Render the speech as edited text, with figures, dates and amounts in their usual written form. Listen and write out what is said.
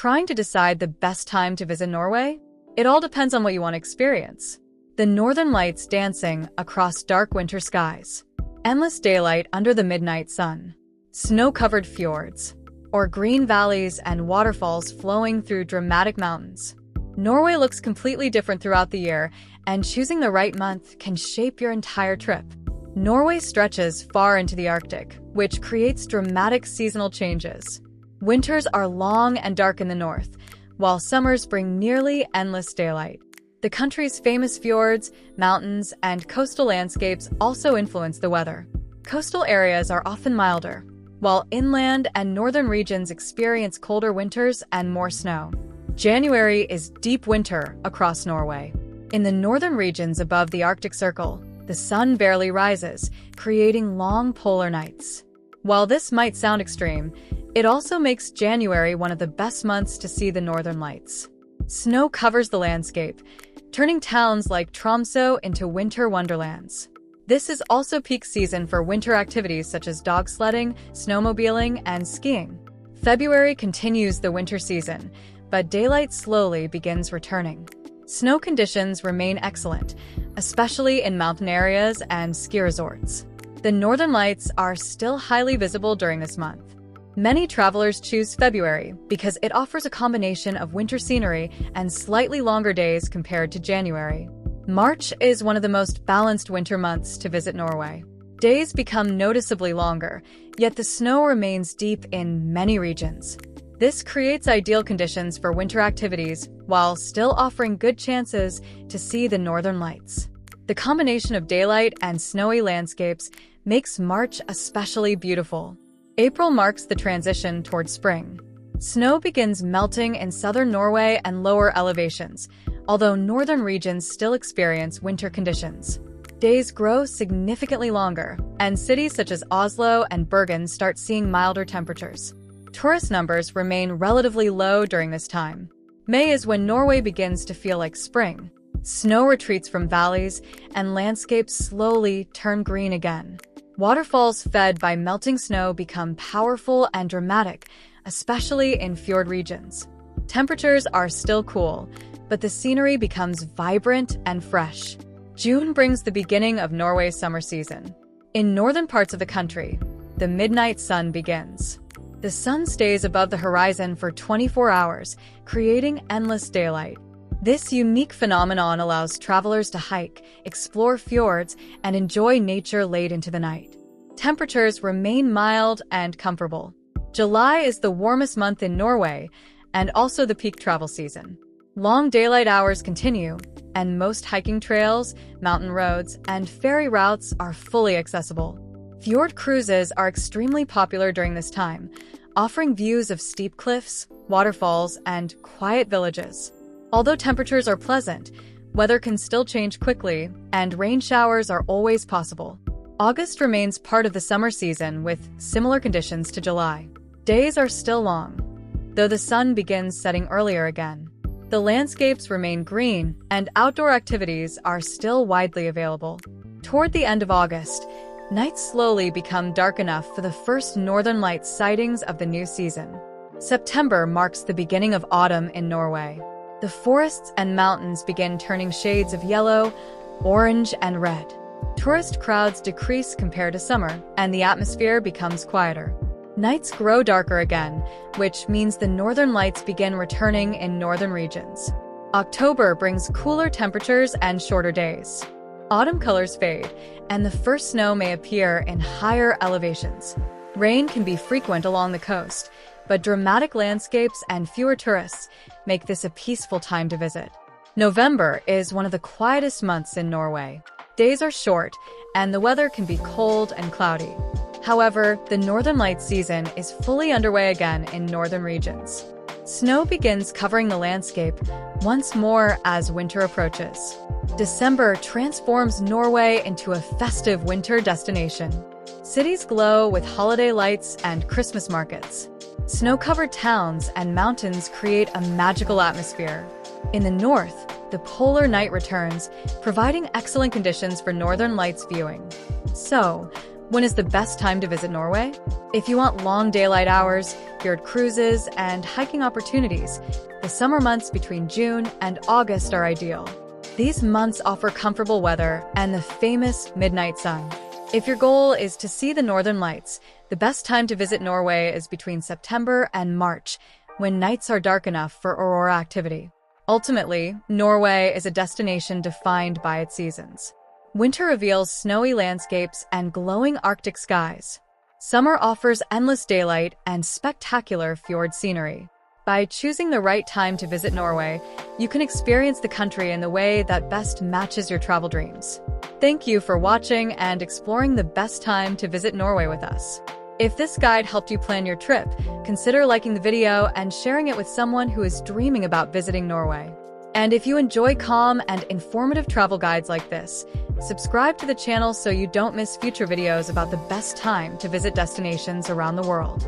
Trying to decide the best time to visit Norway? It all depends on what you want to experience. The northern lights dancing across dark winter skies. Endless daylight under the midnight sun. Snow-covered fjords. Or green valleys and waterfalls flowing through dramatic mountains. Norway looks completely different throughout the year, and choosing the right month can shape your entire trip. Norway stretches far into the Arctic, which creates dramatic seasonal changes. Winters are long and dark in the north, while summers bring nearly endless daylight. The country's famous fjords, mountains, and coastal landscapes also influence the weather. Coastal areas are often milder, while inland and northern regions experience colder winters and more snow. January is deep winter across Norway. In the northern regions above the Arctic Circle, the sun barely rises, creating long polar nights. While this might sound extreme, it also makes January one of the best months to see the northern lights. Snow covers the landscape, turning towns like Tromsø into winter wonderlands. This is also peak season for winter activities such as dog sledding, snowmobiling, and skiing. February continues the winter season, but daylight slowly begins returning. Snow conditions remain excellent, especially in mountain areas and ski resorts. The northern lights are still highly visible during this month. Many travelers choose February because it offers a combination of winter scenery and slightly longer days compared to January. March is one of the most balanced winter months to visit Norway. Days become noticeably longer, yet the snow remains deep in many regions. This creates ideal conditions for winter activities while still offering good chances to see the northern lights. The combination of daylight and snowy landscapes makes March especially beautiful. April marks the transition toward spring. Snow begins melting in southern Norway and lower elevations, although northern regions still experience winter conditions. Days grow significantly longer, and cities such as Oslo and Bergen start seeing milder temperatures. Tourist numbers remain relatively low during this time. May is when Norway begins to feel like spring. Snow retreats from valleys, and landscapes slowly turn green again. Waterfalls fed by melting snow become powerful and dramatic, especially in fjord regions. Temperatures are still cool, but the scenery becomes vibrant and fresh. June brings the beginning of Norway's summer season. In northern parts of the country, the midnight sun begins. The sun stays above the horizon for 24 hours, creating endless daylight. This unique phenomenon allows travelers to hike, explore fjords, and enjoy nature late into the night. Temperatures remain mild and comfortable. July is the warmest month in Norway and also the peak travel season. Long daylight hours continue, and most hiking trails, mountain roads, and ferry routes are fully accessible. Fjord cruises are extremely popular during this time, offering views of steep cliffs, waterfalls, and quiet villages. Although temperatures are pleasant, weather can still change quickly, and rain showers are always possible. August remains part of the summer season with similar conditions to July. Days are still long, though the sun begins setting earlier again. The landscapes remain green, and outdoor activities are still widely available. Toward the end of August, nights slowly become dark enough for the first northern lights sightings of the new season. September marks the beginning of autumn in Norway. The forests and mountains begin turning shades of yellow, orange, and red. Tourist crowds decrease compared to summer, and the atmosphere becomes quieter. Nights grow darker again, which means the northern lights begin returning in northern regions. October brings cooler temperatures and shorter days. Autumn colors fade, and the first snow may appear in higher elevations. Rain can be frequent along the coast, but dramatic landscapes and fewer tourists make this a peaceful time to visit. November is one of the quietest months in Norway. Days are short, and the weather can be cold and cloudy. However, the Northern Lights season is fully underway again in northern regions. Snow begins covering the landscape once more as winter approaches. December transforms Norway into a festive winter destination. Cities glow with holiday lights and Christmas markets. Snow-covered towns and mountains create a magical atmosphere. In the north, the polar night returns, providing excellent conditions for northern lights viewing. So, When is the best time to visit Norway? If you want long daylight hours, fjord cruises, and hiking opportunities, the summer months between June and August are ideal. These months offer comfortable weather and the famous midnight sun. If your goal is to see the northern lights, the best time to visit Norway is between September and March, when nights are dark enough for aurora activity. Ultimately, Norway is a destination defined by its seasons. Winter reveals snowy landscapes and glowing Arctic skies. Summer offers endless daylight and spectacular fjord scenery. By choosing the right time to visit Norway, you can experience the country in the way that best matches your travel dreams. Thank you for watching and exploring the best time to visit Norway with us. If this guide helped you plan your trip, consider liking the video and sharing it with someone who is dreaming about visiting Norway. And if you enjoy calm and informative travel guides like this, subscribe to the channel so you don't miss future videos about the best time to visit destinations around the world.